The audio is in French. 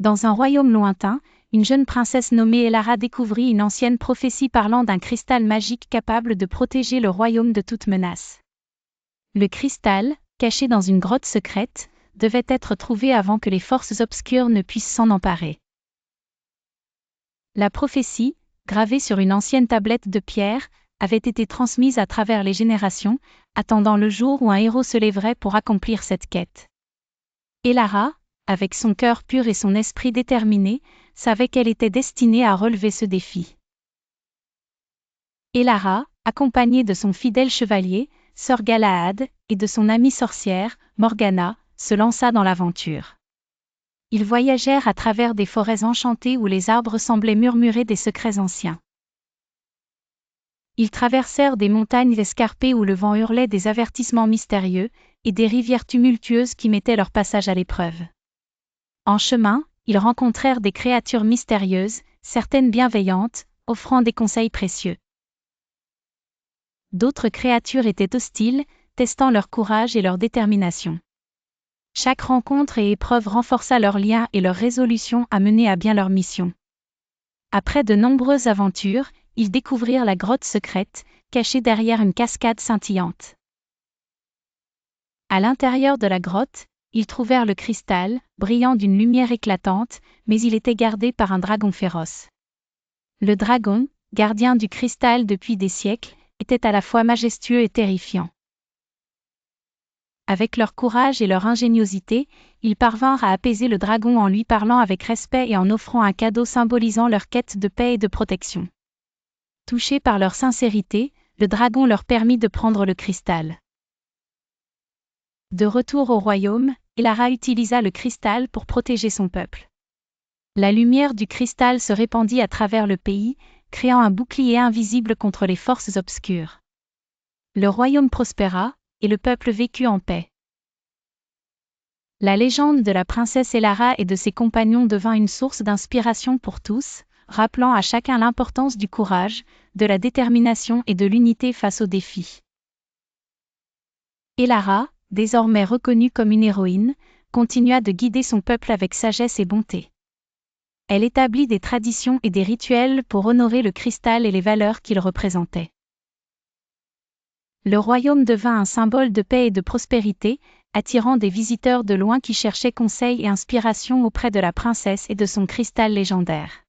Dans un royaume lointain, une jeune princesse nommée Elara découvrit une ancienne prophétie parlant d'un cristal magique capable de protéger le royaume de toute menace. Le cristal, caché dans une grotte secrète, devait être trouvé avant que les forces obscures ne puissent s'en emparer. La prophétie, gravée sur une ancienne tablette de pierre, avait été transmise à travers les générations, attendant le jour où un héros se lèverait pour accomplir cette quête. Elara, avec son cœur pur et son esprit déterminé, savait qu'elle était destinée à relever ce défi. Elara, accompagnée de son fidèle chevalier, Sir Galahad, et de son amie sorcière, Morgana, se lança dans l'aventure. Ils voyagèrent à travers des forêts enchantées où les arbres semblaient murmurer des secrets anciens. Ils traversèrent des montagnes escarpées où le vent hurlait des avertissements mystérieux, et des rivières tumultueuses qui mettaient leur passage à l'épreuve. En chemin, ils rencontrèrent des créatures mystérieuses, certaines bienveillantes, offrant des conseils précieux. D'autres créatures étaient hostiles, testant leur courage et leur détermination. Chaque rencontre et épreuve renforça leurs liens et leur résolution à mener à bien leur mission. Après de nombreuses aventures, ils découvrirent la grotte secrète, cachée derrière une cascade scintillante. À l'intérieur de la grotte, ils trouvèrent le cristal, brillant d'une lumière éclatante, mais il était gardé par un dragon féroce. Le dragon, gardien du cristal depuis des siècles, était à la fois majestueux et terrifiant. Avec leur courage et leur ingéniosité, ils parvinrent à apaiser le dragon en lui parlant avec respect et en offrant un cadeau symbolisant leur quête de paix et de protection. Touché par leur sincérité, le dragon leur permit de prendre le cristal. De retour au royaume, Elara utilisa le cristal pour protéger son peuple. La lumière du cristal se répandit à travers le pays, créant un bouclier invisible contre les forces obscures. Le royaume prospéra, et le peuple vécut en paix. La légende de la princesse Elara et de ses compagnons devint une source d'inspiration pour tous, rappelant à chacun l'importance du courage, de la détermination et de l'unité face aux défis. Elara, désormais reconnue comme une héroïne, continua de guider son peuple avec sagesse et bonté. Elle établit des traditions et des rituels pour honorer le cristal et les valeurs qu'il représentait. Le royaume devint un symbole de paix et de prospérité, attirant des visiteurs de loin qui cherchaient conseil et inspiration auprès de la princesse et de son cristal légendaire.